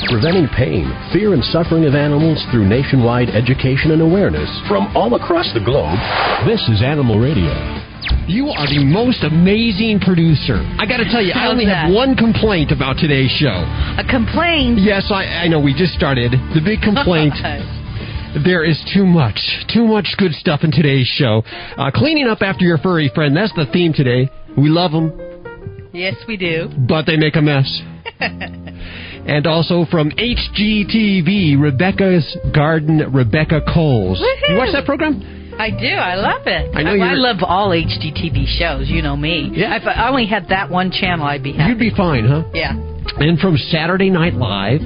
Preventing pain, fear, and suffering of animals through nationwide education and awareness from all across the globe. This is Animal Radio. You are the most amazing producer. I got to tell you, I only have one complaint about today's show. A complaint? Yes, I know. We just started. The big complaint. There is too much good stuff in today's show. Cleaning up after your furry friend, that's the theme today. We love them. Yes, we do. But they make a mess. And also from HGTV, Rebecca's Garden, Rebecca Kolls. Woo-hoo. You watch that program? I do. I love it. I love all HGTV shows. You know me. Yeah. If I only had that one channel, I'd be happy. You'd be fine, huh? Yeah. And from Saturday Night Live,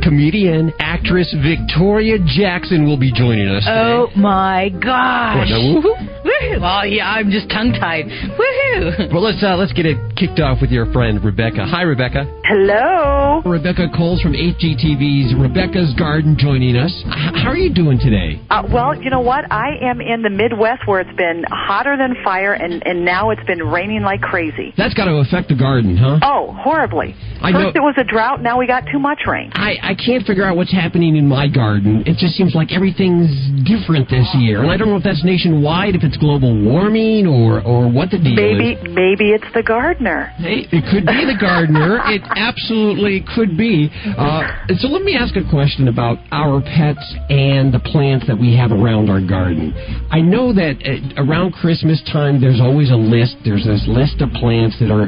comedian, actress Victoria Jackson will be joining us today. Oh, my gosh. What, now, woohoo? Woohoo. Well, yeah, I'm just tongue-tied. Woohoo. Well, let's get it kicked off with your friend, Rebecca. Hi, Rebecca. Hello. Rebecca Kolls from HGTV's Rebecca's Garden joining us. How are you doing today? Well, you know what? I am in the Midwest where it's been hotter than fire, and now it's been raining like crazy. That's got to affect the garden, huh? Oh, horribly. First it was a drought, now we got too much rain. I can't figure out what's happening in my garden. It just seems like everything's different this year. And I don't know if that's nationwide, if it's global warming, or what the deal is. Maybe it's the gardener. Hey, it could be the gardener. It absolutely could be. So let me ask a question about our pets and the plants that we have around our garden. I know that around Christmas time, there's always a list. There's this list of plants that are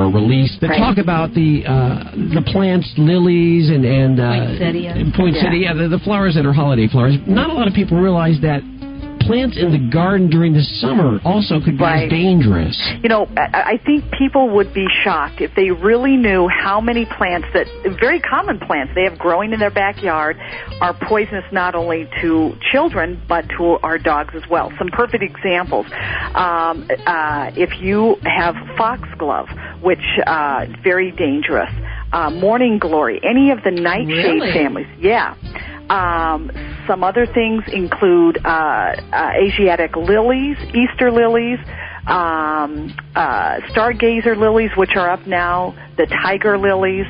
released that talk about the plants, lilies, and poinsettia, the flowers that are holiday flowers. Not a lot of people realize that plants in the garden during the summer also could be as dangerous. You know, I think people would be shocked if they really knew how many plants that, very common plants they have growing in their backyard, are poisonous not only to children but to our dogs as well. Some perfect examples. If you have foxglove, which is very dangerous, morning glory, any of the nightshade families, some other things include Asiatic lilies, Easter lilies, stargazer lilies, which are up now, the tiger lilies,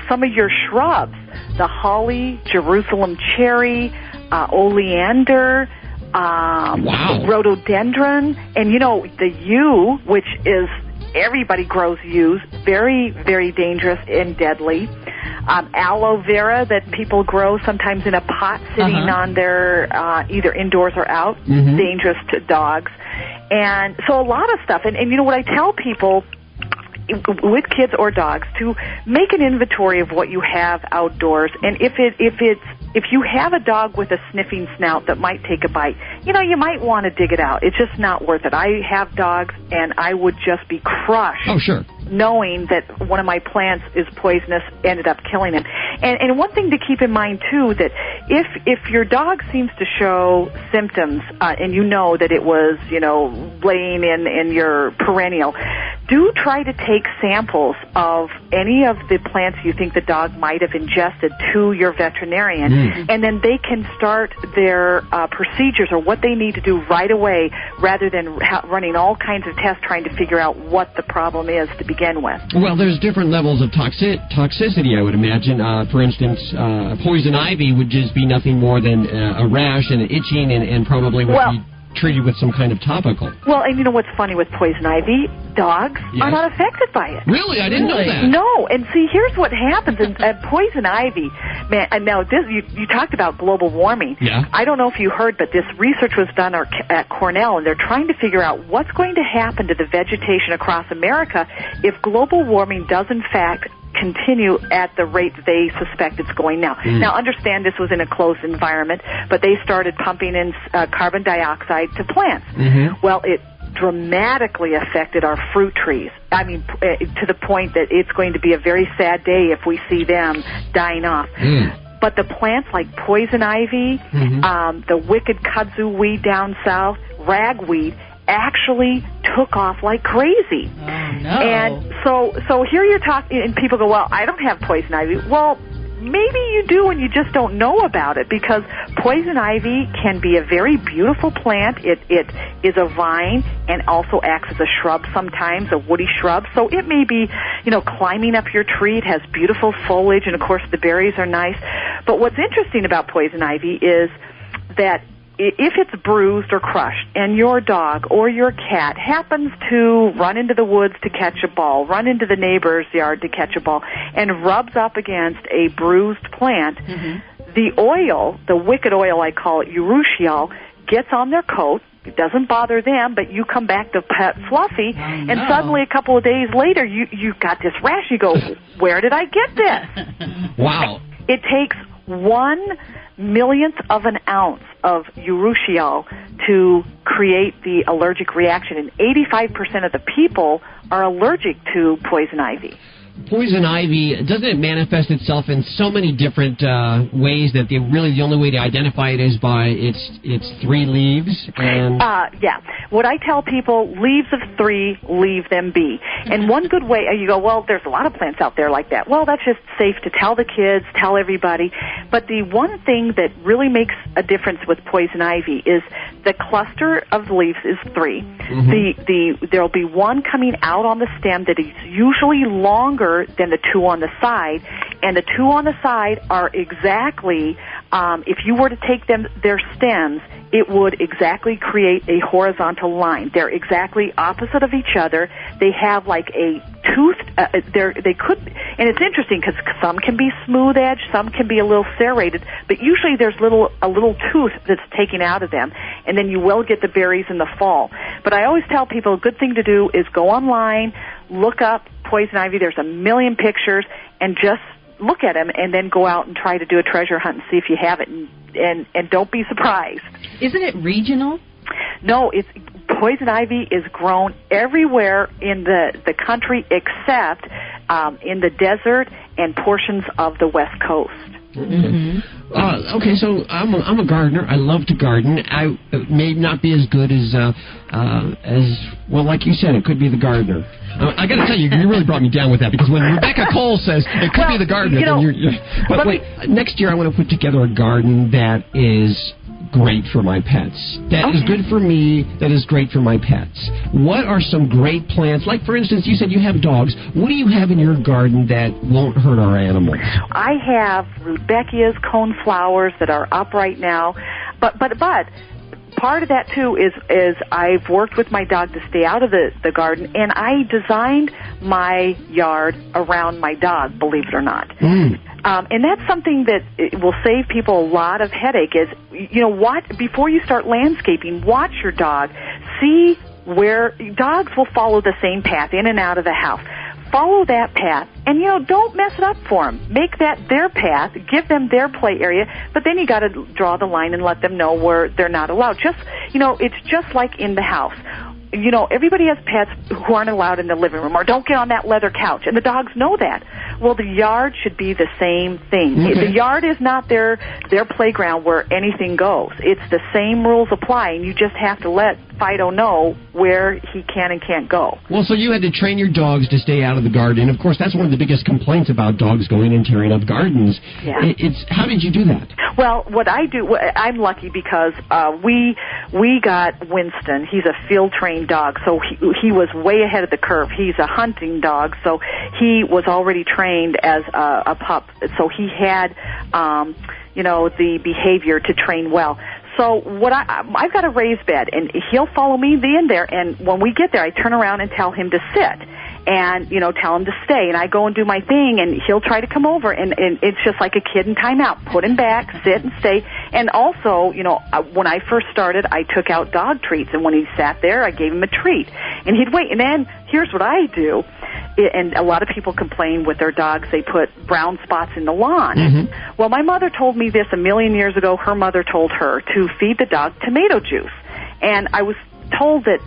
some of your shrubs, the holly, Jerusalem cherry, oleander, rhododendron, and you know, the yew, which is, everybody grows yews, very, very dangerous and deadly. Aloe vera that people grow sometimes in a pot sitting on their, either indoors or out, dangerous to dogs. And so a lot of stuff. And you know what I tell people with kids or dogs, to make an inventory of what you have outdoors. And if you have a dog with a sniffing snout that might take a bite, you know, you might want to dig it out. It's just not worth it. I have dogs, and I would just be crushed. Oh, sure. Knowing that one of my plants is poisonous, ended up killing him. And one thing to keep in mind, too, that if your dog seems to show symptoms, and you know that it was, you know, laying in your perennial, do try to take samples of any of the plants you think the dog might have ingested to your veterinarian, and then they can start their procedures or what they need to do right away, rather than running all kinds of tests trying to figure out what the problem is to begin with. Well, there's different levels of toxicity, I would imagine. For instance, poison ivy would just be nothing more than a rash and itching, and probably would be treated with some kind of topical. Well, and you know what's funny with poison ivy? Dogs are not affected by it. Really? I didn't know that. No, and see, here's what happens. In poison ivy, man, and now this, you talked about global warming. Yeah. I don't know if you heard, but this research was done at Cornell, and they're trying to figure out what's going to happen to the vegetation across America if global warming does, in fact, continue at the rate they suspect it's going now. Now, understand this was in a closed environment, but they started pumping in carbon dioxide to plants. Well, it dramatically affected our fruit trees. I mean, to the point that it's going to be a very sad day if we see them dying off. But the plants like poison ivy, the wicked kudzu weed down south, ragweed, actually took off like crazy. Oh, no. And so here you're talking, and people go, well, I don't have poison ivy. Well, maybe you do and you just don't know about it, because poison ivy can be a very beautiful plant. It is a vine and also acts as a shrub sometimes, a woody shrub. So it may be, climbing up your tree. It has beautiful foliage, and of course the berries are nice. But what's interesting about poison ivy is that if it's bruised or crushed and your dog or your cat happens to run into the woods to catch a ball, run into the neighbor's yard to catch a ball, and rubs up against a bruised plant, the oil, the wicked oil, I call it, urushiol, gets on their coat. It doesn't bother them, but you come back to pet Fluffy, and suddenly a couple of days later, you got this rash. You go, where did I get this? Wow. It takes 1/1,000,000th of an ounce of urushiol to create the allergic reaction, and 85% of the people are allergic to poison ivy. Poison ivy, doesn't it manifest itself in so many different ways that the only way to identify it is by its 3 leaves? And yeah. What I tell people, leaves of 3, leave them be. And one good way, you go, well, there's a lot of plants out there like that. Well, that's just safe to tell the kids, tell everybody. But the one thing that really makes a difference with poison ivy is the cluster of leaves is 3. There'll be one coming out on the stem that is usually longer than the 2 on the side, and the 2 on the side are exactly, if you were to take their stems, it would exactly create a horizontal line. They're exactly opposite of each other. They have like a tooth. They could, and it's interesting because some can be smooth edged, some can be a little serrated, but usually there's a little tooth that's taken out of them, and then you will get the berries in the fall. But I always tell people a good thing to do is go online, look up poison ivy. There's 1,000,000 pictures, and just look at them, and then go out and try to do a treasure hunt and see if you have it, and don't be surprised. Isn't it regional? No, poison ivy is grown everywhere in the country except in the desert and portions of the West Coast. Okay, so I'm a gardener. I love to garden. I may not be as good as well, like you said, it could be the gardener. I got to tell you, you really brought me down with that, because when Rebecca Kolls says it could be the gardener, but wait, next year I want to put together a garden that is great for my pets. That is good for me. That is great for my pets. What are some great plants? Like, for instance, you said you have dogs. What do you have in your garden that won't hurt our animals? I have rudbeckias, coneflowers that are up right now. But part of that, too, is I've worked with my dog to stay out of the garden, and I designed my yard around my dog, believe it or not. And that's something that will save people a lot of headache is, before you start landscaping, watch your dog. See where dogs will follow the same path in and out of the house. Follow that path, and, don't mess it up for them. Make that their path, give them their play area, but then you got to draw the line and let them know where they're not allowed. It's just like in the house. Everybody has pets who aren't allowed in the living room, or don't get on that leather couch, and the dogs know that. Well, the yard should be the same thing. Okay. The yard is not their playground where anything goes. It's the same rules apply, and you just have to let Fido know where he can and can't go. Well, so you had to train your dogs to stay out of the garden. Of course, that's one of the biggest complaints about dogs going and tearing up gardens. Yeah. How did you do that? Well, what I do, I'm lucky because we got Winston. He's a field-trained dog, so he was way ahead of the curve. He's a hunting dog, so he was already trained as a pup. So he had, the behavior to train well. So I've got a raised bed, and he'll follow me in there, and when we get there, I turn around and tell him to sit, and, tell him to stay, and I go and do my thing, and he'll try to come over, and it's just like a kid in timeout. Put him back, sit and stay, and also, when I first started, I took out dog treats, and when he sat there, I gave him a treat, and he'd wait, and then here's what I do. And a lot of people complain with their dogs, they put brown spots in the lawn. Well, my mother told me this 1,000,000 years ago. Her mother told her to feed the dog tomato juice. And I was told that,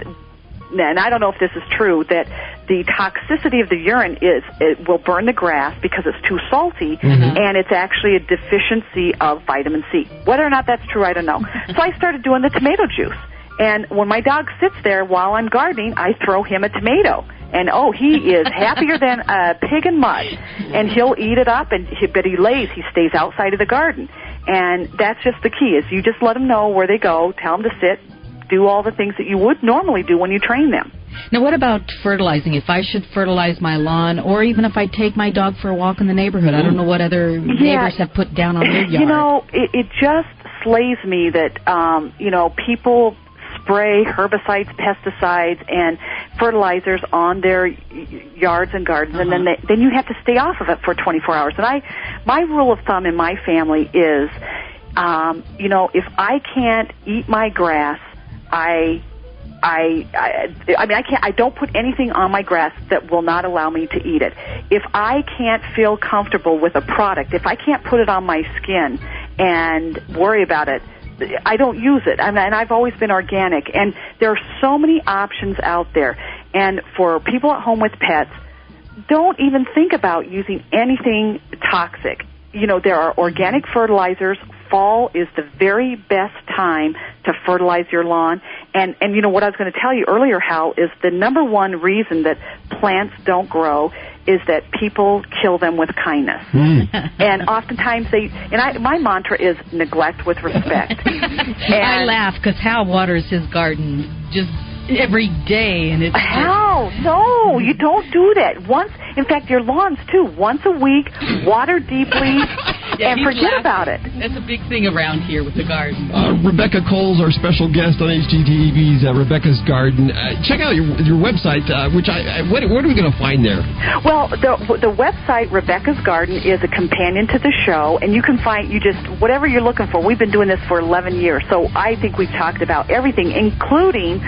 and I don't know if this is true, that the toxicity of the urine it will burn the grass because it's too salty, and it's actually a deficiency of vitamin C. Whether or not that's true, I don't know. So I started doing the tomato juice. And when my dog sits there while I'm gardening, I throw him a tomato. And, he is happier than a pig in mud. And he'll eat it up, but he lays. He stays outside of the garden. And that's just the key, is you just let them know where they go, tell them to sit, do all the things that you would normally do when you train them. Now, what about fertilizing? If I should fertilize my lawn, or even if I take my dog for a walk in the neighborhood, I don't know what other neighbors have put down on their yard. It just slays me that, people spray herbicides, pesticides, and fertilizers on their yards and gardens, and then you have to stay off of it for 24 hours. And my rule of thumb in my family is, if I can't eat my grass, I don't put anything on my grass that will not allow me to eat it. If I can't feel comfortable with a product, if I can't put it on my skin and worry about it, I don't use it. And I've always been organic. And there are so many options out there. And for people at home with pets, don't even think about using anything toxic. There are organic fertilizers. Fall is the very best time to fertilize your lawn. And what I was going to tell you earlier, Hal, is the number one reason that plants don't grow is that people kill them with kindness. And oftentimes my mantra is neglect with respect. And I laugh because Hal waters his garden just every day, and it's Hal, no, you don't do that. In fact, your lawns too. Once a week, water deeply, and forget about it. That's a big thing around here with the garden. Rebecca Kolls, our special guest on HGTV's Rebecca's Garden. Check out your website, what are we going to find there? Well, the website, Rebecca's Garden, is a companion to the show, and you can find, whatever you're looking for. We've been doing this for 11 years, so I think we've talked about everything, including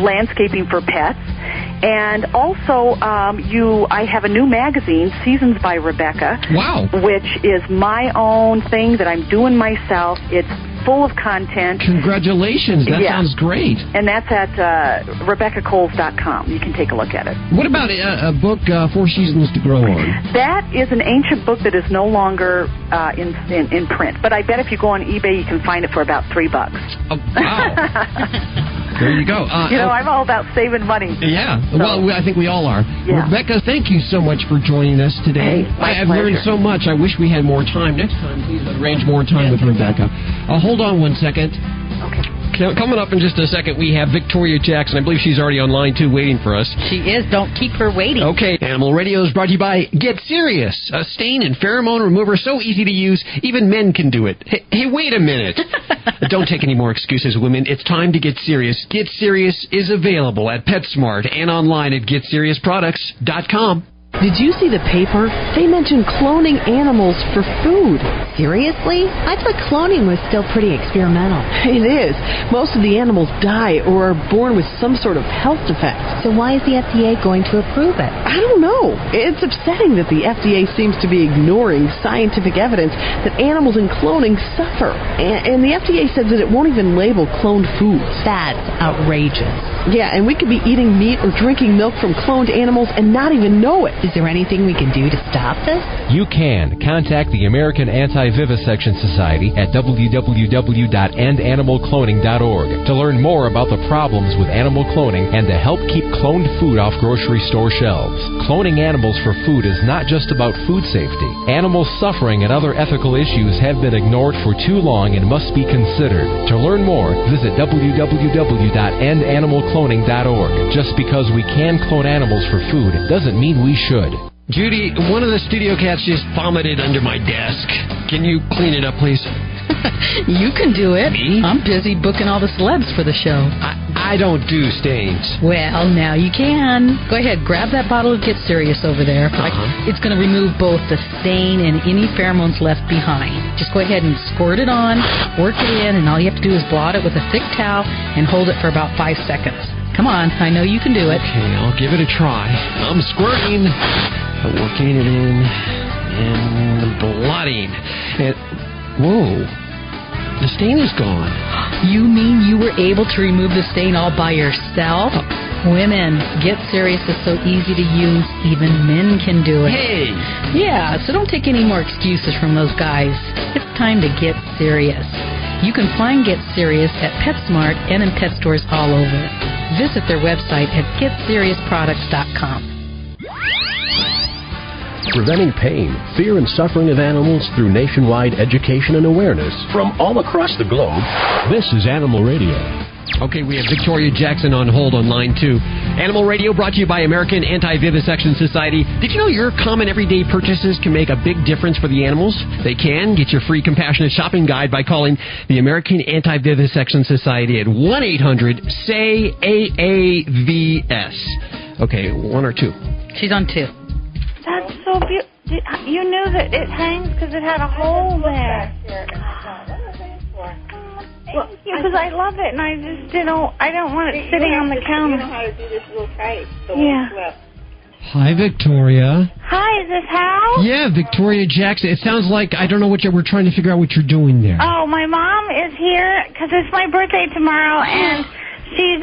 landscaping for pets. And also, I have a new magazine, Seasons by Rebecca. Wow. Which is my own thing that I'm doing myself. It's full of content. Congratulations. That sounds great. And that's at RebeccaKolls.com. You can take a look at it. What about a book, Four Seasons to Grow On? That is an ancient book that is no longer in print. But I bet if you go on eBay, you can find it for about $3. Oh, wow. There you go. I'm all about saving money. Yeah. So. Well, I think we all are. Yeah. Rebecca, thank you so much for joining us today. Hey, I've learned so much. I wish we had more time. Next time, please arrange more time with Rebecca. Hold on one second. Okay. Coming up in just a second, we have Victoria Jackson. I believe she's already online, too, waiting for us. She is. Don't keep her waiting. Okay. Animal Radio is brought to you by Get Serious, a stain and pheromone remover so easy to use, even men can do it. Hey, wait a minute. Don't take any more excuses, women. It's time to get serious. Get Serious is available at PetSmart and online at GetSeriousProducts.com. Did you see the paper? They mentioned cloning animals for food. Seriously? I thought cloning was still pretty experimental. It is. Most of the animals die or are born with some sort of health defect. So why is the FDA going to approve it? I don't know. It's upsetting that the FDA seems to be ignoring scientific evidence that animals in cloning suffer. And the FDA says that it won't even label cloned foods. That's outrageous. Yeah, and we could be eating meat or drinking milk from cloned animals and not even know it. Is there anything we can do to stop this? You can. Contact the American Anti-Vivisection Society at www.endanimalcloning.org to learn more about the problems with animal cloning and to help keep cloned food off grocery store shelves. Cloning animals for food is not just about food safety. Animal suffering and other ethical issues have been ignored for too long and must be considered. To learn more, visit www.endanimalcloning.org. Just because we can clone animals for food doesn't mean we should. Judy, one of the studio cats just vomited under my desk. Can you clean it up, please? You can do it. Me? I'm busy booking all the celebs for the show. I don't do stains. Well, now you can. Go ahead, grab that bottle of Get Serious over there. It's going to remove both the stain and any pheromones left behind. Just go ahead and squirt it on, work it in, and all you have to do is blot it with a thick towel and hold it for about 5 seconds. Come on, I know you can do it. Okay, I'll give it a try. I'm squirting, working it in, and blotting. And, whoa, the stain is gone. You mean you were able to remove the stain all by yourself? Women, Get Serious is so easy to use, even men can do it. Hey! Yeah, so don't take any more excuses from those guys. It's time to get serious. You can find Get Serious at PetSmart and in pet stores all over. Visit their website at GetSeriousProducts.com. preventing pain, fear, and suffering of animals through nationwide education and awareness from all across the globe. This is Animal Radio. Okay, we have Victoria Jackson on hold on line 2. Animal Radio brought to you by American Anti-Vivisection Society. Did you know your common everyday purchases can make a big difference for the animals? They can. Get your free compassionate shopping guide by calling the American Anti-Vivisection Society at 1-800-SAY-AAVS. Okay, 1 or 2? She's on 2. That's so beautiful. You knew that it hangs because it had a hole there. Well, because I love it, and I just I don't want it sitting on the counter. You know how to do this little tight. Yeah. Hi, Victoria. Hi, is this Hal? Yeah, Victoria Jackson. It sounds like, I don't know what we're trying to figure out what you're doing there. Oh, my mom is here because it's my birthday tomorrow, and she's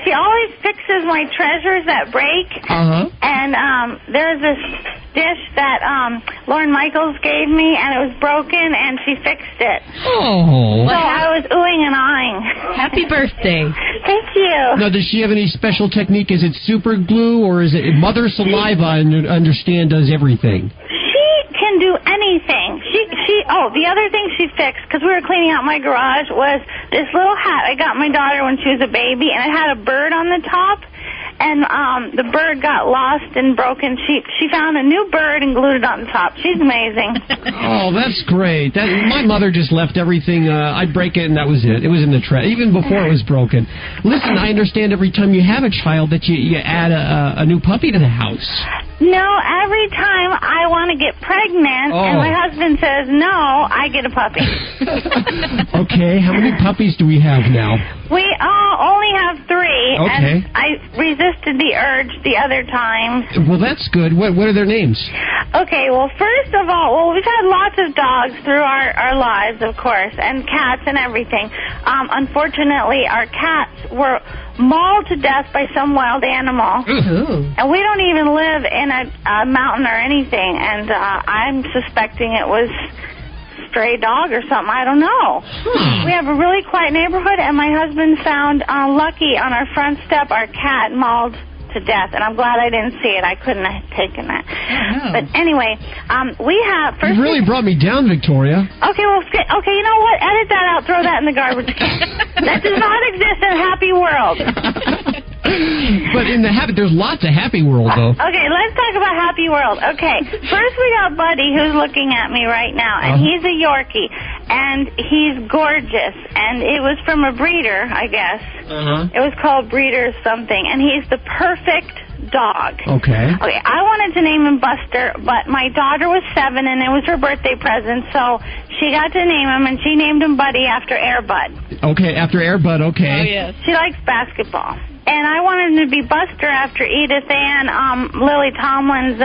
she always fixes my treasures that break. And there's this dish that Lauren Michaels gave me, and it was broken, and she fixed it. Oh. So I was oohing and eyeing. Happy birthday. Thank you. Now, does she have any special technique? Is it super glue, or is it mother saliva and understand does everything? She can do anything. The other thing she fixed, because we were cleaning out my garage, was this little hat I got my daughter when she was a baby, and it had a bird on the top. And the bird got lost and broken. She found a new bird and glued it on the top. She's amazing. Oh, that's great. My mother just left everything. I'd break it, and that was it. It was in the trash, even before it was broken. Listen, I understand every time you have a child that you add a new puppy to the house. No, every time I want to get pregnant and my husband says no, I get a puppy. Okay, how many puppies do we have now? We only have 3, okay. And I resisted the urge the other time. Well, that's good. What are their names? Okay, well, first of all, we've had lots of dogs through our lives, of course, and cats and everything. Unfortunately, our cats were mauled to death by some wild animal. Ooh. And we don't even live in a mountain or anything, and I'm suspecting it was stray dog or something. I don't know. We have a really quiet neighborhood, and my husband found Lucky on our front step, our cat, mauled to death, and I'm glad I didn't see it. I couldn't have taken that. But anyway, we have... You really brought me down, Victoria. Okay, okay, you know what? Edit that out. Throw that in the garbage can. That does not exist in a happy world. But in there's lots of Happy World, though. Okay, let's talk about Happy World. Okay, first we got Buddy, who's looking at me right now, and he's a Yorkie, and he's gorgeous, and it was from a breeder, I guess. It was called Breeder something, and he's the perfect dog. Okay, I wanted to name him Buster, but my daughter was 7, and it was her birthday present, so she got to name him, and she named him Buddy after Air Bud. Okay, after Air Bud, okay. Oh, yes. She likes basketball. And I wanted him to be Buster after Edith Ann, Lily Tomlin's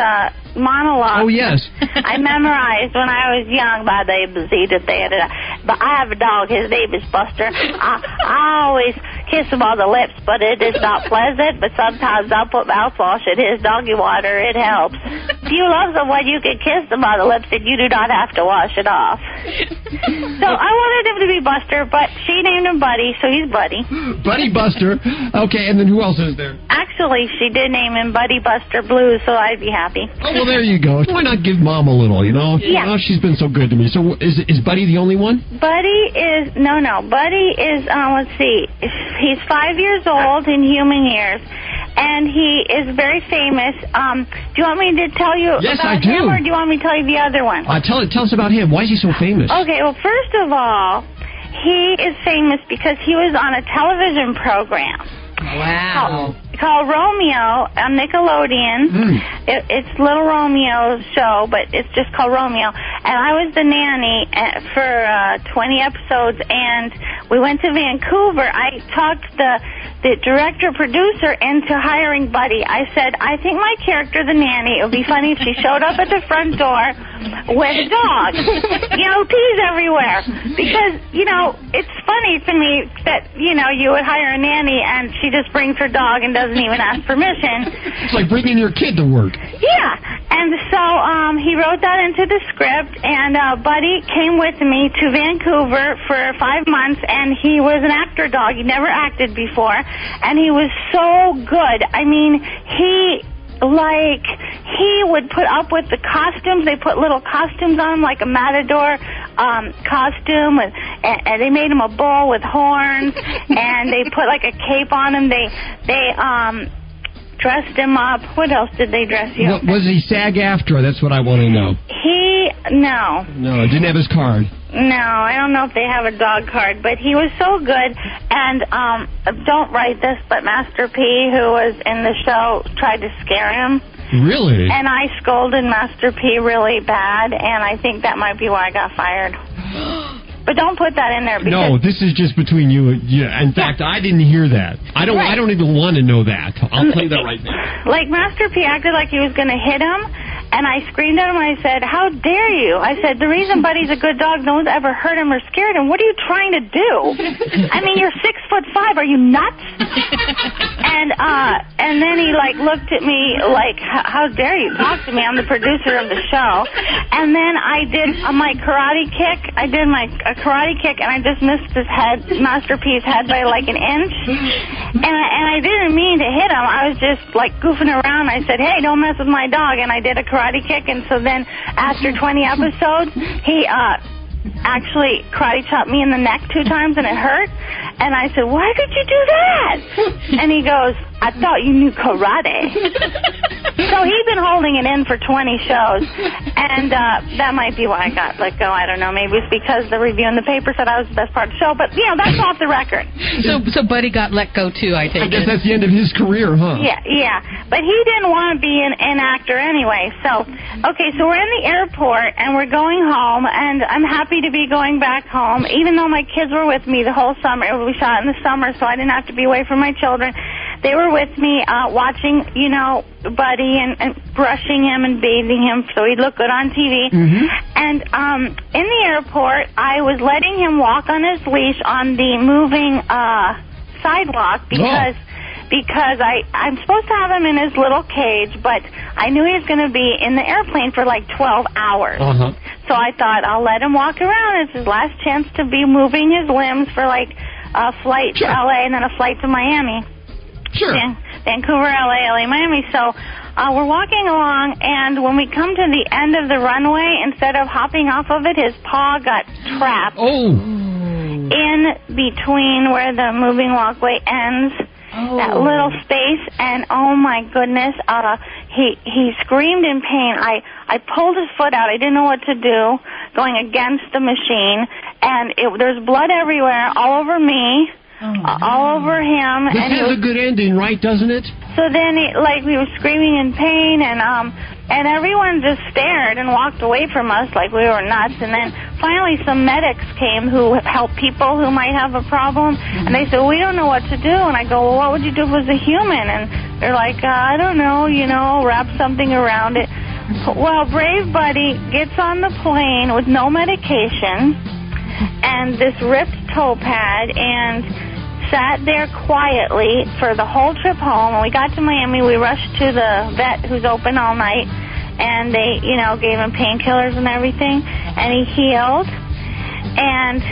monologue. Oh, yes. I memorized when I was young. My name is Edith Ann. But I have a dog. His name is Buster. I always kiss him on the lips, but it is not pleasant. But sometimes I'll put mouthwash in his doggy water. It helps. If you love someone, you can kiss them on the lips, and you do not have to wash it off. So I wanted him to be Buster, but she named him Buddy, so he's Buddy. Buddy Buster. Okay, and then who else is there? Actually, she did name him Buddy Buster Blues, so I'd be happy. Oh, well, there you go. Why not give Mom a little, you know? Yeah. Oh, she's been so good to me. So is Buddy the only one? Buddy is, no. Buddy is, let's see, he's 5 years old in human years, and he is very famous. Do you want me to tell you about him, or do you want me to tell you the other one? Tell us about him. Why is he so famous? Okay, well, first of all, he is famous because he was on a television program. Wow. Called Romeo on Nickelodeon. It's Little Romeo's show, but it's just called Romeo. And I was the nanny for 20 episodes, and we went to Vancouver. I talked the director-producer into hiring Buddy. I said, I think my character, the nanny, it would be funny if she showed up at the front door with a dog. Peas everywhere. Because, it's funny to me that, you would hire a nanny and she just brings her dog and doesn't even ask permission. It's like bringing your kid to work. Yeah. And so he wrote that into the script, and Buddy came with me to Vancouver for 5 months, and he was an actor dog. He never acted before, and he was so good. I mean, he like, he would put up with the costumes. They put little costumes on him, like a matador costume, and they made him a bull with horns, and they put like a cape on him. They dressed him up. What else did they dress you up? Was he SAG-AFTRA? That's what I want to know. No. No, didn't have his card. No, I don't know if they have a dog card, but he was so good. And don't write this, but Master P, who was in the show, tried to scare him. Really? And I scolded Master P really bad, and I think that might be why I got fired. But don't put that in there. Because no, this is just between you. In fact, I didn't hear that. I don't even want to know that. I'll play that right now. Like, Master P acted like he was going to hit him, and I screamed at him, and I said, "How dare you?" I said, "The reason Buddy's a good dog, no one's ever hurt him or scared him. What are you trying to do? I mean, you're 6'5". Are you nuts?" And then he, like, looked at me like, "How dare you talk to me? I'm the producer of the show." And then I did my karate kick. I did a karate kick, and I just missed his head, Master P's head, by like an inch. And I didn't mean to hit him. I was just, like, goofing around. I said, "Hey, don't mess with my dog." And I did a karate kick, and so then after 20 episodes, he actually karate chopped me in the neck 2 times, and it hurt. And I said, "Why did you do that?" And he goes, "I thought you knew karate." So he's been holding it in for 20 shows, and that might be why I got let go. I don't know. Maybe it's because the review in the paper said I was the best part of the show, but, that's off the record. So Buddy got let go, too, I take it. I guess that's the end of his career, huh? Yeah. But he didn't want to be an actor anyway. So, okay, so we're in the airport, and we're going home, and I'm happy to be going back home, even though my kids were with me the whole summer. We shot in the summer, so I didn't have to be away from my children. They were with me watching, Buddy and brushing him and bathing him so he'd look good on TV. Mm-hmm. And in the airport, I was letting him walk on his leash on the moving sidewalk because I'm supposed to have him in his little cage, but I knew he was going to be in the airplane for like 12 hours. Uh-huh. So I thought, I'll let him walk around. It's his last chance to be moving his limbs for like a flight to L.A. and then a flight to Miami. Sure. Vancouver, LA, Miami. So we're walking along, and when we come to the end of the runway, instead of hopping off of it, his paw got trapped in between where the moving walkway ends. That little space, and oh my goodness, he screamed in pain. I pulled his foot out. I didn't know what to do, going against the machine, and there's blood everywhere, all over me. All over him. This has a good ending, right, doesn't it? So then, he was screaming in pain, and everyone just stared and walked away from us like we were nuts. And then finally some medics came who help people who might have a problem, and they said, "We don't know what to do." And I go, "Well, what would you do if it was a human?" And they're like, "I don't know, wrap something around it." Well, brave Buddy gets on the plane with no medication and this ripped toe pad and sat there quietly for the whole trip home. When we got to Miami, we rushed to the vet who's open all night, and they, gave him painkillers and everything, and he healed, and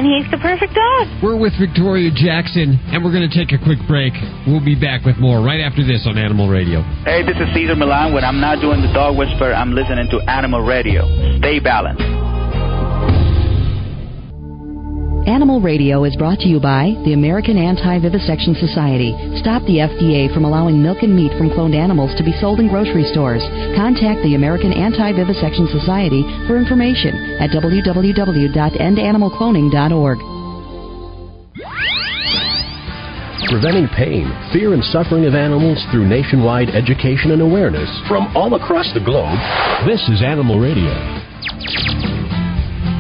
he's the perfect dog. We're with Victoria Jackson, and we're going to take a quick break. We'll be back with more right after this on Animal Radio. Hey, this is Cesar Milan. When I'm not doing the dog whisper, I'm listening to Animal Radio. Stay balanced. Animal Radio is brought to you by the American Anti-Vivisection Society. Stop the FDA from allowing milk and meat from cloned animals to be sold in grocery stores. Contact the American Anti-Vivisection Society for information at www.endanimalcloning.org. Preventing pain, fear, and suffering of animals through nationwide education and awareness from all across the globe. This is Animal Radio.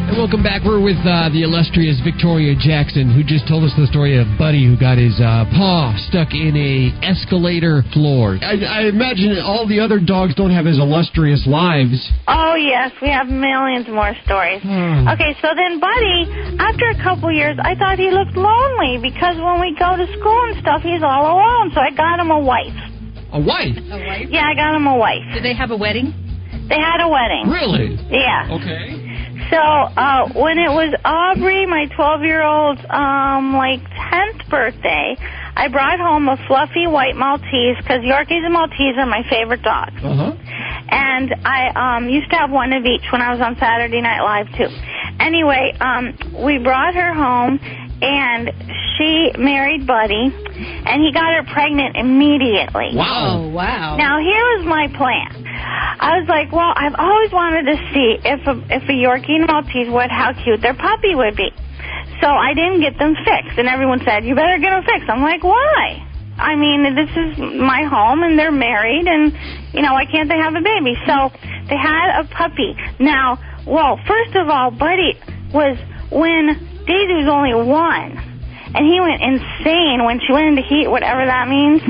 And welcome back. We're with the illustrious Victoria Jackson, who just told us the story of Buddy, who got his paw stuck in a escalator floor. I imagine all the other dogs don't have as illustrious lives. Oh, yes. We have millions more stories. Okay, so then Buddy, after a couple years, I thought he looked lonely because when we go to school and stuff, he's all alone. So I got him a wife. A wife? A wife? Yeah, I got him a wife. Did they have a wedding? They had a wedding. Really? Yeah. Okay. So when it was Aubrey, my 12-year-old's 10th birthday, I brought home a fluffy white Maltese, because Yorkies and Maltese are my favorite dogs. And I used to have one of each when I was on Saturday Night Live, too. Anyway, we brought her home, and she married Buddy, and he got her pregnant immediately. Wow. Oh, wow. Now, here was my plan. I was like, well, I've always wanted to see if a Yorkie and Maltese how cute their puppy would be. So I didn't get them fixed, and everyone said, you better get them fixed. I'm like, why? I mean, this is my home, and they're married, and, why can't they have a baby? So they had a puppy. Now, well, first of all, Buddy was, when Daisy was only 1, and he went insane when she went into heat, whatever that means.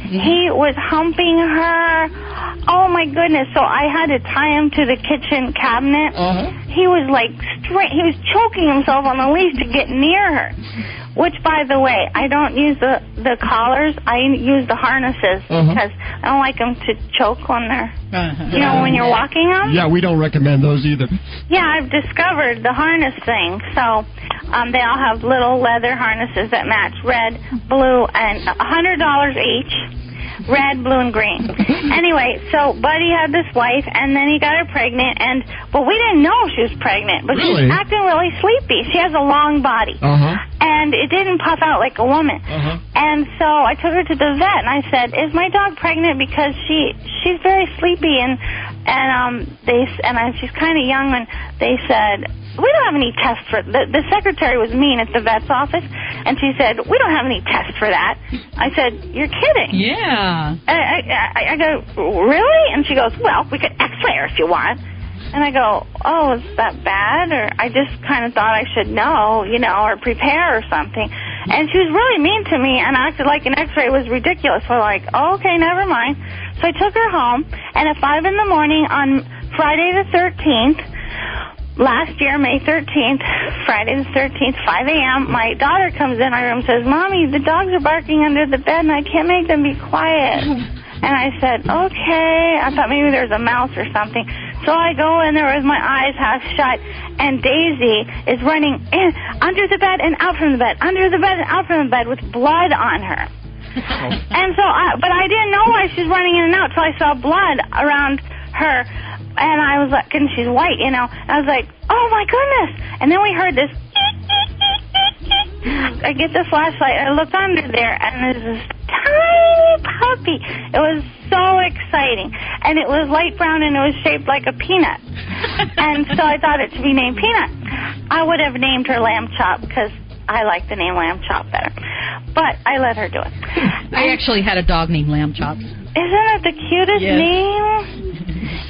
He was humping her. Oh, my goodness. So I had to tie him to the kitchen cabinet. He was he was choking himself on the leash to get near her. Which, by the way, I don't use the collars. I use the harnesses because I don't like them to choke on their, when you're walking them. Yeah, we don't recommend those either. Yeah, I've discovered the harness thing. So they all have little leather harnesses that match red, blue, and $100 each. Red, blue, and green. Anyway, so Buddy had this wife, and then he got her pregnant, but we didn't know she was pregnant, but she was acting really sleepy. She has a long body, and it didn't puff out like a woman. And so I took her to the vet, and I said, is my dog pregnant? Because she's very sleepy, and she's kind of young, and they said, we don't have any tests for the secretary was mean at the vet's office, and she said, we don't have any tests for that. I said, you're kidding. Yeah. I go, really? And she goes, well, we could x-ray her if you want. And I go, oh, is that bad? Or I just kind of thought I should know, or prepare or something. And she was really mean to me and acted like an x-ray was ridiculous. So I'm like, oh, okay, never mind. So I took her home, and at 5 in the morning on Friday the 13th, last year, May 13th, Friday the 13th, 5 a.m., my daughter comes in my room and says, Mommy, the dogs are barking under the bed, and I can't make them be quiet. And I said, okay. I thought maybe there was a mouse or something. So I go in there with my eyes half shut, and Daisy is running in, under the bed and out from the bed, under the bed and out from the bed with blood on her. And so, but I didn't know why she's running in and out till I saw blood around her. And I was like, and she's white, And I was like, oh, my goodness. And then we heard this. I get the flashlight, and I looked under there, and there's this tiny puppy. It was so exciting. And it was light brown, and it was shaped like a peanut. And so I thought it should be named Peanut. I would have named her Lamb Chop, because I like the name Lamb Chop better. But I let her do it. I actually had a dog named Lamb Chop. Isn't it the cutest name?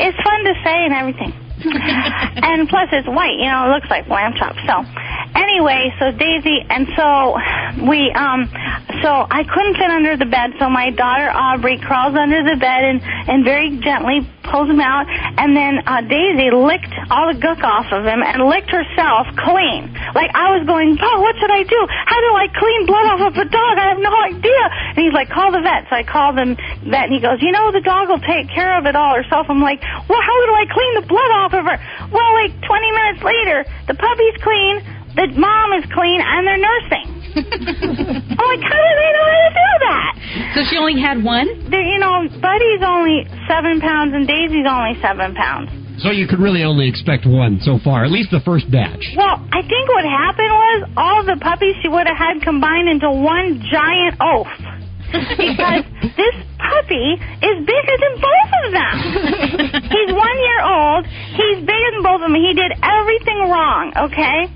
It's fun to say and everything. And plus it's white, it looks like lamb chop. So anyway, so Daisy, and so so I couldn't fit under the bed, so my daughter Aubrey crawls under the bed and very gently pulls him out, and then Daisy licked all the gook off of him and licked herself clean. Like I was going, oh, what should I do? How do I clean blood off of a dog? I have no idea. And he's like, call the vet. So I called the vet, and he goes, the dog will take care of it all herself. I'm like, well, how do I clean the blood off of her? Well, like 20 minutes later, the puppy's clean, the mom is clean, and they're nursing. I'm like, how do they know how to do that? So she only had one? Buddy's only 7 pounds, and Daisy's only 7 pounds. So you could really only expect one so far, at least the first batch. Well, I think what happened was all the puppies she would have had combined into one giant oaf. Because this puppy is bigger than both of them. He's 1 year old. He's bigger than both of them. He did everything wrong, okay?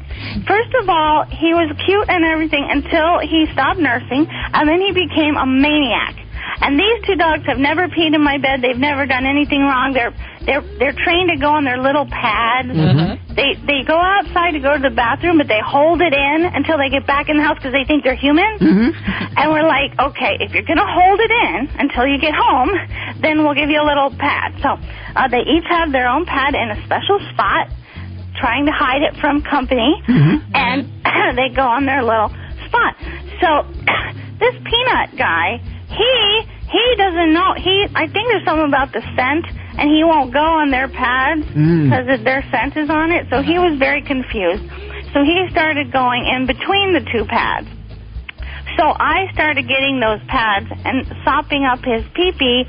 First of all, he was cute and everything until he stopped nursing, and then he became a maniac. And these two dogs have never peed in my bed. They've never done anything wrong. They're trained to go on their little pads. They go outside to go to the bathroom, but they hold it in until they get back in the house because they think they're human. And we're like, okay, if you're going to hold it in until you get home, then we'll give you a little pad. So they each have their own pad in a special spot, trying to hide it from company, and they go on their little spot. So this Peanut guy, he doesn't know. I think there's something about the scent, and he won't go on their pads because their scent is on it. So he was very confused. So he started going in between the two pads. So I started getting those pads and sopping up his pee-pee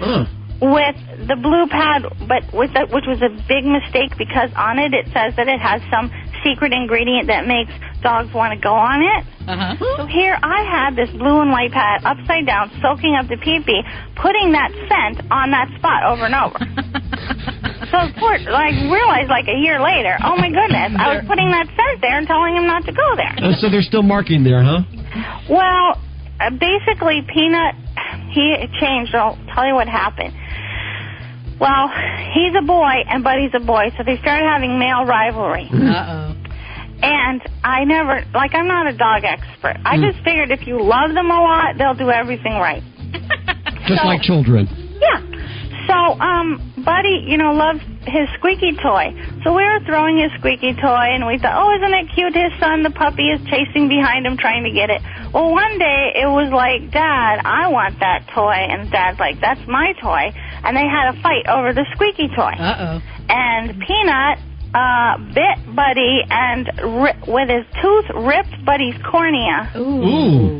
with the blue pad, but which was a big mistake because on it says that it has some secret ingredient that makes dogs want to go on it. So here I had this blue and white pad upside down, soaking up the pee-pee, putting that scent on that spot over and over. So I realized like a year later, oh my goodness, I was putting that scent there and telling him not to go there. So they're still marking there, huh? Well, basically, Peanut, he changed. I'll tell you what happened. Well, he's a boy, and Buddy's a boy, so they started having male rivalry. And I'm not a dog expert. I just figured if you love them a lot, they'll do everything right. Just like children. Yeah. So, Buddy, loves his squeaky toy. So we were throwing his squeaky toy, and we thought, oh, isn't it cute? His son, the puppy, is chasing behind him trying to get it. Well, one day it was like, Dad, I want that toy. And Dad's like, that's my toy. And they had a fight over the squeaky toy. And Peanut bit Buddy and with his tooth ripped Buddy's cornea,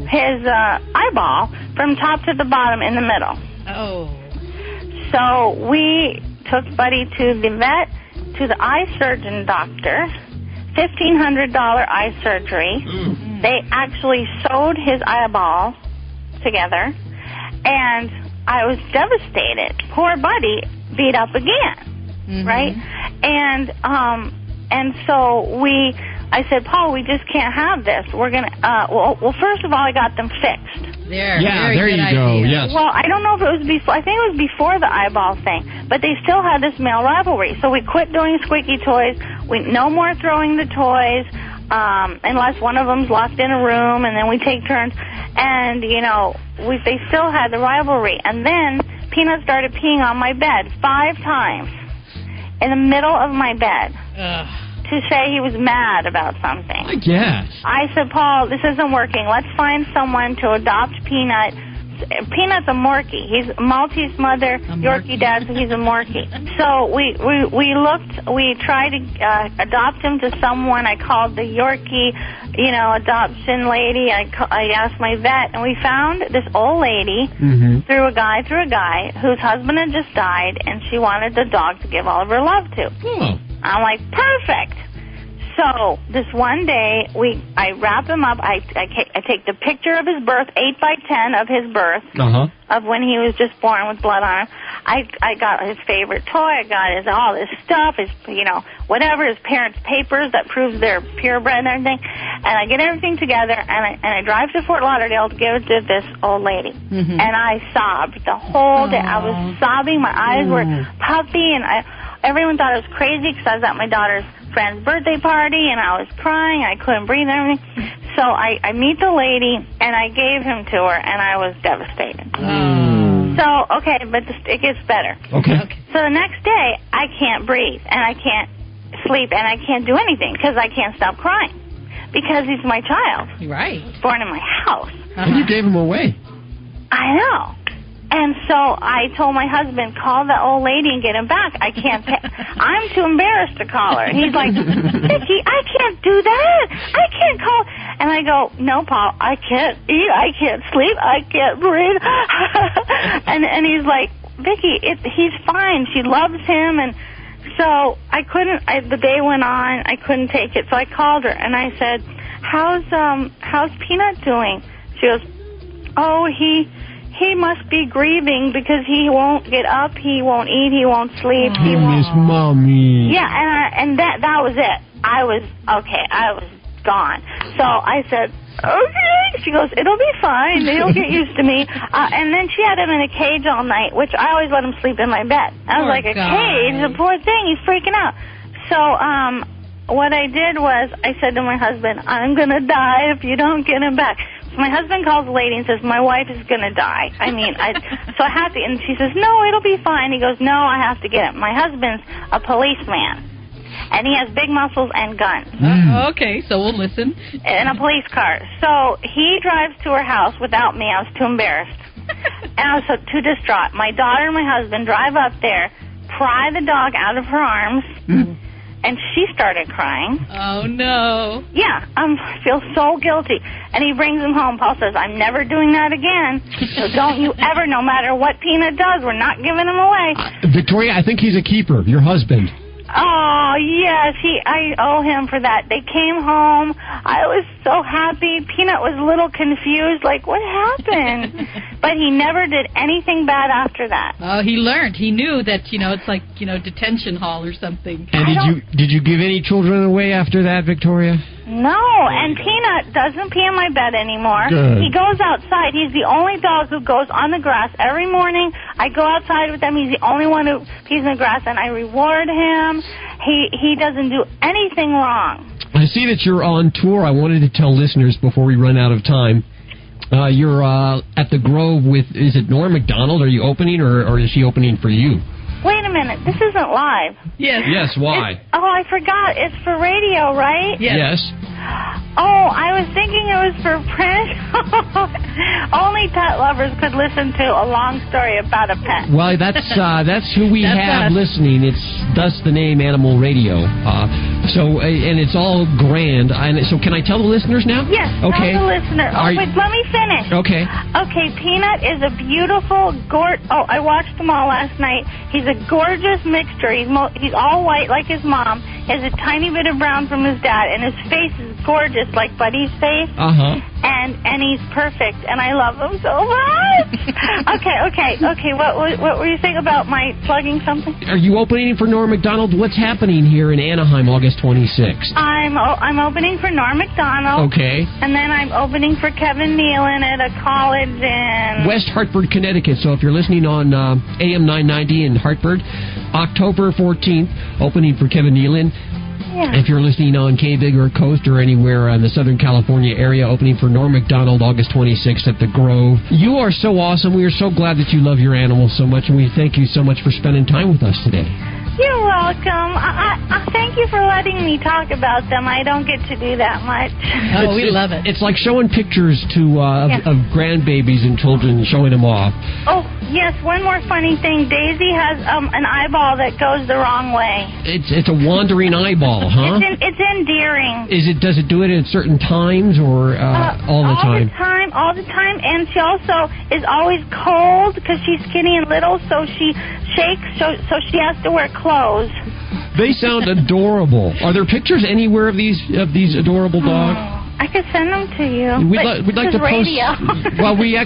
his eyeball, from top to the bottom in the middle. So we took Buddy to the vet, to the eye surgeon doctor, $1,500 eye surgery. They actually sewed his eyeball together, and I was devastated. Poor Buddy beat up again, right? And so I said, Paul, we just can't have this. We're gonna. Well, first of all, I got them fixed. There you go. Yes. Well, I don't know if it was before. I think it was before the eyeball thing. But they still had this male rivalry. So we quit doing squeaky toys. No more throwing the toys, unless one of them's locked in a room, and then we take turns. And they still had the rivalry. And then Peanut started peeing on my bed 5 times in the middle of my bed. To say he was mad about something. I guess. I said, Paul, this isn't working. Let's find someone to adopt Peanut. Peanut's a Morkie. He's Maltese mother, Yorkie dad, so he's a Morkie. So we tried to adopt him to someone. I called the Yorkie, adoption lady. I asked my vet, and we found this old lady through a guy whose husband had just died, and she wanted the dog to give all of her love to. I'm like, perfect. So this one day, I wrap him up. I take the picture of his birth, 8x10 of his birth, of when he was just born with blood on him. I got his favorite toy. I got all this stuff, his whatever, his parents' papers that proves they're purebred and everything. And I get everything together, and I drive to Fort Lauderdale to give it to this old lady. And I sobbed the whole day. I was sobbing. My eyes were puffy, and everyone thought I was crazy because I was at my daughter's friend's birthday party, and I was crying. I couldn't breathe and everything. So I meet the lady, and I gave him to her, and I was devastated. So, okay, but it gets better. Okay. So the next day, I can't breathe, and I can't sleep, and I can't do anything because I can't stop crying because he's my child. Right. Born in my house. And you gave him away. I know. And so I told my husband, call the old lady and get him back. I can't I'm too embarrassed to call her. He's like, Vicki, I can't do that. I can't call. And I go, no, Paul, I can't eat. I can't sleep. I can't breathe. and he's like, Vicki, he's fine. She loves him. And so I couldn't, the day went on. I couldn't take it. So I called her and I said, how's Peanut doing? She goes, oh, he must be grieving because he won't get up, he won't eat, he won't sleep. He won't. Miss Mommy. Yeah, and that was it. I was gone. So I said, okay. She goes, it'll be fine. He'll get used to me. And then she had him in a cage all night, which I always let him sleep in my bed. I was like, a cage? The poor thing, he's freaking out. So what I did was I said to my husband, I'm going to die if you don't get him back. My husband calls the lady and says, my wife is going to die. So I have to, and she says, no, it'll be fine. He goes, no, I have to get him. My husband's a policeman, and he has big muscles and guns. Okay, so we'll listen. In a police car. So he drives to her house without me. I was too embarrassed. And I was too distraught. My daughter and my husband drive up there, pry the dog out of her arms, and she started crying. Oh, no. Yeah, I feel so guilty. And he brings him home. Paul says, I'm never doing that again. So don't you ever, no matter what Peanut does, we're not giving him away. Victoria, I think he's a keeper, your husband. Oh, yes, I owe him for that. They came home. I was so happy. Peanut was a little confused, like, what happened? But he never did anything bad after that. Oh, he learned. He knew that, it's like, detention hall or something. And did you give any children away after that, Victoria? No, and Peanut doesn't pee in my bed anymore. Good. He goes outside. He's the only dog who goes on the grass every morning. I go outside with him. He's the only one who pees in the grass, and I reward him. He doesn't do anything wrong. I see that you're on tour. I wanted to tell listeners before we run out of time. You're at the Grove with, is it Norm Macdonald? Are you opening, or is she opening for you? Wait a minute. This isn't live. Yes, why? I forgot. It's for radio, right? Yes. Oh, I was thinking it was for print. Only pet lovers could listen to a long story about a pet. Well, that's who we have listening. It's thus the name Animal Radio. And it's all grand. So can I tell the listeners now? Yes, okay. Tell the listener. Wait, let me finish. Okay. Okay, Peanut is a beautiful, I watched them all last night. He's a gorgeous mixture. He's all white like his mom. He has a tiny bit of brown from his dad, and his face is gorgeous like Buddy's face. Uh-huh. And he's perfect, and I love him so much. Okay. What were you saying about my plugging something? Are you opening for Norm Macdonald? What's happening here in Anaheim, August 26th? I'm opening for Norm Macdonald. Okay. And then I'm opening for Kevin Nealon at a college in West Hartford, Connecticut. So if you're listening on AM 990 in Hartford, October 14th, opening for Kevin Nealon. Yeah. If you're listening on K-Big or Coast or anywhere in the Southern California area, opening for Norm Macdonald August 26th at the Grove. You are so awesome. We are so glad that you love your animals so much, and we thank you so much for spending time with us today. You're welcome. I thank you for letting me talk about them. I don't get to do that much. Oh, we love it. It's like showing pictures of grandbabies and children, showing them off. Oh, yes, one more funny thing. Daisy has an eyeball that goes the wrong way. It's a wandering eyeball, huh? It's endearing. Does it do it at certain times or all the time? All the time, and she also is always cold because she's skinny and little, so she shakes, so she has to wear clothes. They sound adorable. Are there pictures anywhere of these adorable dogs? I could send them to you. We'd like to post. Well, we'll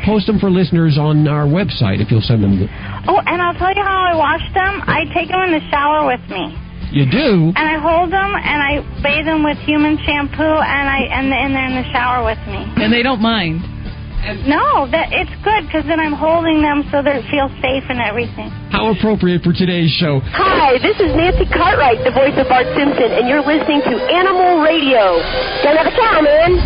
post them for listeners on our website if you'll send them. Oh, and I'll tell you how I wash them. I take them in the shower with me. You do? And I hold them and I bathe them with human shampoo, and they're in the shower with me. And they don't mind. No, it's good because then I'm holding them so they feel safe and everything. How appropriate for today's show. Hi, this is Nancy Cartwright, the voice of Bart Simpson, and you're listening to Animal Radio. Don't have a cow, man.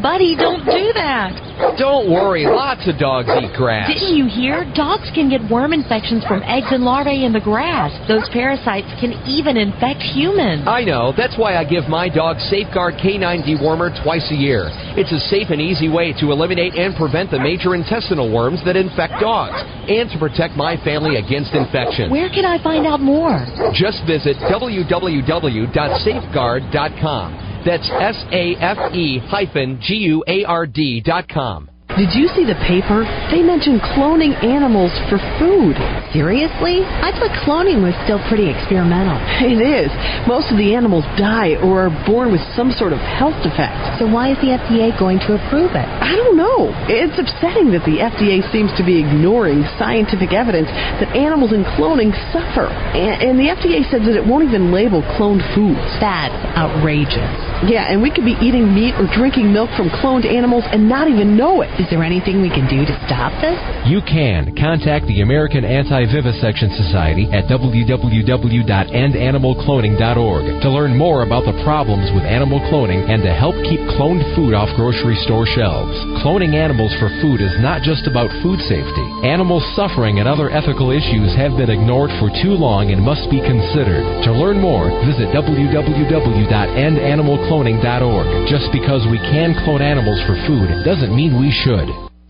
Buddy, don't do that. Don't worry, lots of dogs eat grass. Didn't you hear? Dogs can get worm infections from eggs and larvae in the grass. Those parasites can even infect humans. I know. That's why I give my dog Safeguard K9 Dewormer twice a year. It's a safe and easy way to eliminate and prevent the major intestinal worms that infect dogs, and to protect my family against infection. Where can I find out more? Just visit www.safeguard.com. That's SAFE-GUARD.com. Did you see the paper? They mentioned cloning animals for food. Seriously? I thought cloning was still pretty experimental. It is. Most of the animals die or are born with some sort of health defect. So why is the FDA going to approve it? I don't know. It's upsetting that the FDA seems to be ignoring scientific evidence that animals in cloning suffer. And the FDA says that it won't even label cloned foods. That's outrageous. Yeah, and we could be eating meat or drinking milk from cloned animals and not even know it. Is there anything we can do to stop this? You can. Contact the American Anti-Vivisection Society at www.endanimalcloning.org to learn more about the problems with animal cloning and to help keep cloned food off grocery store shelves. Cloning animals for food is not just about food safety. Animal suffering and other ethical issues have been ignored for too long and must be considered. To learn more, visit www.endanimalcloning.org. Just because we can clone animals for food doesn't mean we should.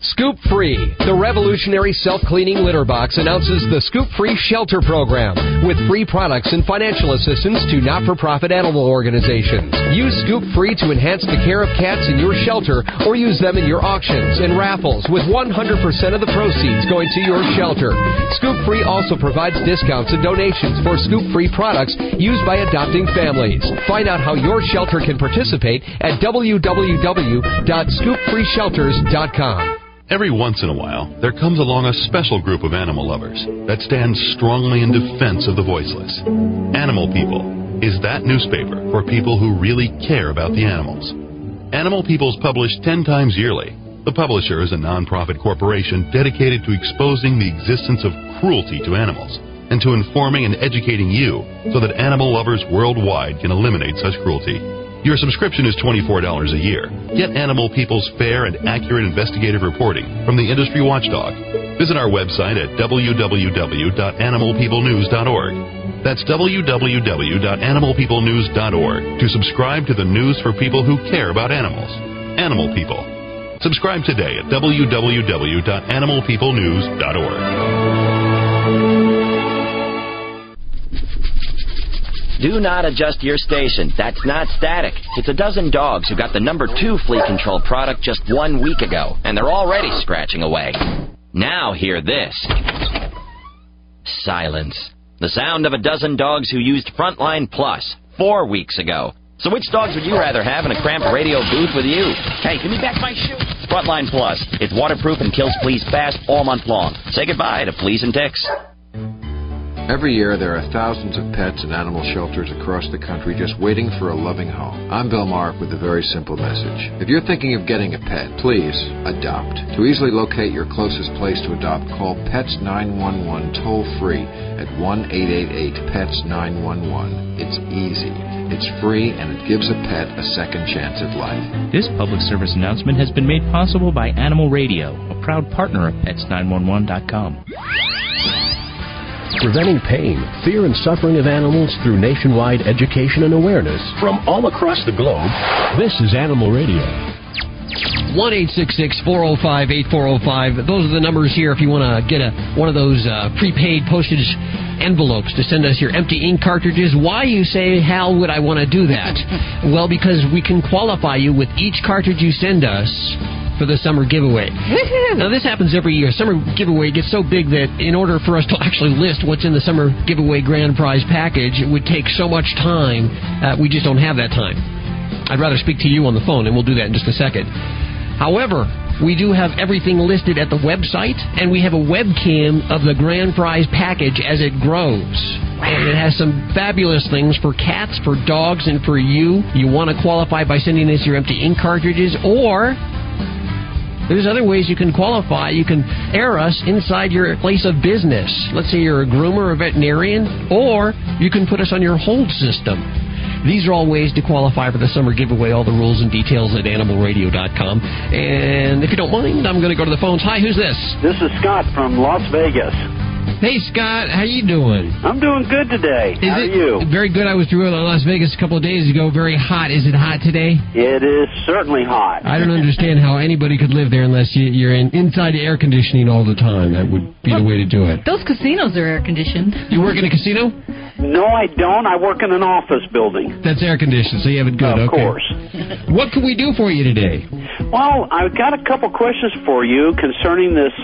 Scoop Free, the revolutionary self-cleaning litter box, announces the Scoop Free Shelter Program with free products and financial assistance to not-for-profit animal organizations. Use Scoop Free to enhance the care of cats in your shelter or use them in your auctions and raffles with 100% of the proceeds going to your shelter. Scoop Free also provides discounts and donations for Scoop Free products used by adopting families. Find out how your shelter can participate at www.scoopfreeshelters.com. Every once in a while, there comes along a special group of animal lovers that stands strongly in defense of the voiceless. Animal People is that newspaper for people who really care about the animals. Animal People is published 10 times yearly. The publisher is a non-profit corporation dedicated to exposing the existence of cruelty to animals and to informing and educating you so that animal lovers worldwide can eliminate such cruelty. Your subscription is $24 a year. Get Animal People's fair and accurate investigative reporting from the industry watchdog. Visit our website at www.animalpeoplenews.org. That's www.animalpeoplenews.org to subscribe to the news for people who care about animals. Animal People. Subscribe today at www.animalpeoplenews.org. Do not adjust your station. That's not static. It's a dozen dogs who got the number 2 flea control product just 1 week ago, and they're already scratching away. Now hear this. Silence. The sound of a dozen dogs who used Frontline Plus 4 weeks ago. So which dogs would you rather have in a cramped radio booth with you? Hey, give me back my shoe. Frontline Plus. It's waterproof and kills fleas fast all month long. Say goodbye to fleas and ticks. Every year, there are thousands of pets and animal shelters across the country just waiting for a loving home. I'm Bill Mark with a very simple message. If you're thinking of getting a pet, please adopt. To easily locate your closest place to adopt, call Pets 911 toll-free at 1-888-PETS-911. It's easy, it's free, and it gives a pet a second chance at life. This public service announcement has been made possible by Animal Radio, a proud partner of Pets911.com. Preventing pain, fear, and suffering of animals through nationwide education and awareness from all across the globe. This is Animal Radio. 1-866-405-8405. Those are the numbers here if you want to get one of those prepaid postage envelopes to send us your empty ink cartridges. Why, you say, how would I want to do that? Well, because we can qualify you with each cartridge you send us for the summer giveaway. Now, this happens every year. Summer giveaway gets so big that in order for us to actually list what's in the summer giveaway grand prize package, it would take so much time, we just don't have that time. I'd rather speak to you on the phone, and we'll do that in just a second. However, we do have everything listed at the website, and we have a webcam of the grand prize package as it grows. And it has some fabulous things for cats, for dogs, and for you. You want to qualify by sending us your empty ink cartridges, or there's other ways you can qualify. You can air us inside your place of business. Let's say you're a groomer or a veterinarian, or you can put us on your hold system. These are all ways to qualify for the summer giveaway. All the rules and details at animalradio.com. And if you don't mind, I'm going to go to the phones. Hi, who's this? This is Scott from Las Vegas. Hey, Scott, how you doing? I'm doing good today. How are you? Very good. I was through Las Vegas a couple of days ago. Very hot. Is it hot today? It is certainly hot. I don't understand how anybody could live there unless you're inside air conditioning all the time. That would be the way to do it. Those casinos are air conditioned. You work in a casino? No, I don't. I work in an office building. That's air conditioned, so you have it good. Of course. What can we do for you today? Well, I've got a couple questions for you concerning this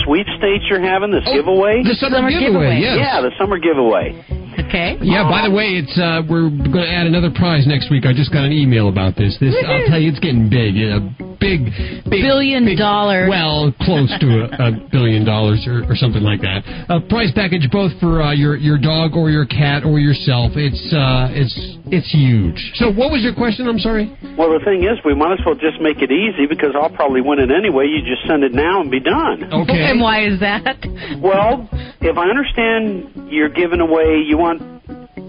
sweepstakes you're having, this giveaway. The summer giveaway, yes. Yeah, the summer giveaway. Okay. Yeah, by the way, it's we're going to add another prize next week. I just got an email about this. I'll tell you, it's getting big. Big $1 billion. Well, close to $1 billion or something like that. A prize package both for your dog or your cat or yourself. It's huge. So what was your question? I'm sorry? Well, the thing is, we might as well just make it easy because I'll probably win it anyway. You just send it now and be done. Okay. And why is that? Well, if I understand, you're giving away, you want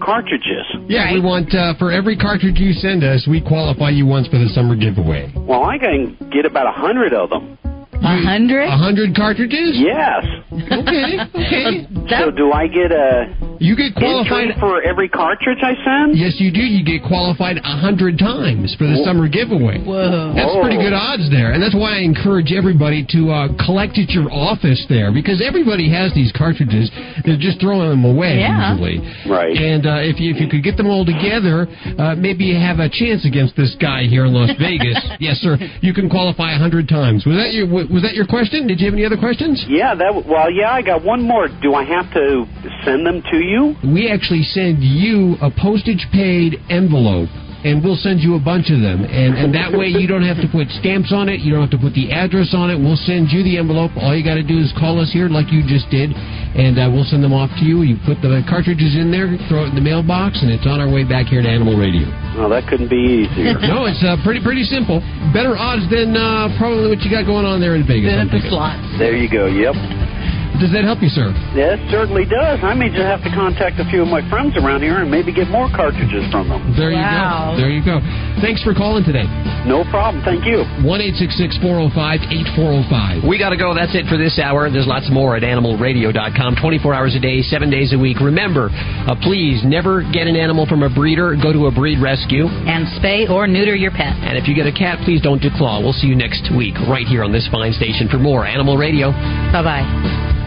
cartridges. Yeah, right. We want, for every cartridge you send us, we qualify you once for the summer giveaway. Well, I can get about 100 of them. 100? 100 cartridges? Yes. Okay. So do I get a You get qualified for every cartridge I send? Yes, you do. You get qualified 100 times for the summer giveaway. Whoa. That's pretty good odds there. And that's why I encourage everybody to collect at your office there, because everybody has these cartridges. They're just throwing them away usually. Right. And if you could get them all together, maybe you have a chance against this guy here in Las Vegas. Yes, sir. You can qualify 100 times. Was that your question? Did you have any other questions? Yeah, I got one more. Do I have to send them to you? We actually send you a postage-paid envelope, and we'll send you a bunch of them. And that way you don't have to put stamps on it. You don't have to put the address on it. We'll send you the envelope. All you got to do is call us here like you just did, and we'll send them off to you. You put the cartridges in there, throw it in the mailbox, and it's on our way back here to Animal Radio. Well, that couldn't be easier. No, it's pretty simple. Better odds than probably what you got going on there in Vegas. The slots. There you go, yep. Does that help you, sir? Yes, certainly does. I may just have to contact a few of my friends around here and maybe get more cartridges from them. There you go. There you go. Thanks for calling today. No problem. Thank you. 1-866-405-8405. We got to go. That's it for this hour. There's lots more at animalradio.com, 24 hours a day, 7 days a week. Remember, please never get an animal from a breeder. Go to a breed rescue. And spay or neuter your pet. And if you get a cat, please don't declaw. We'll see you next week right here on this fine station for more Animal Radio. Bye-bye.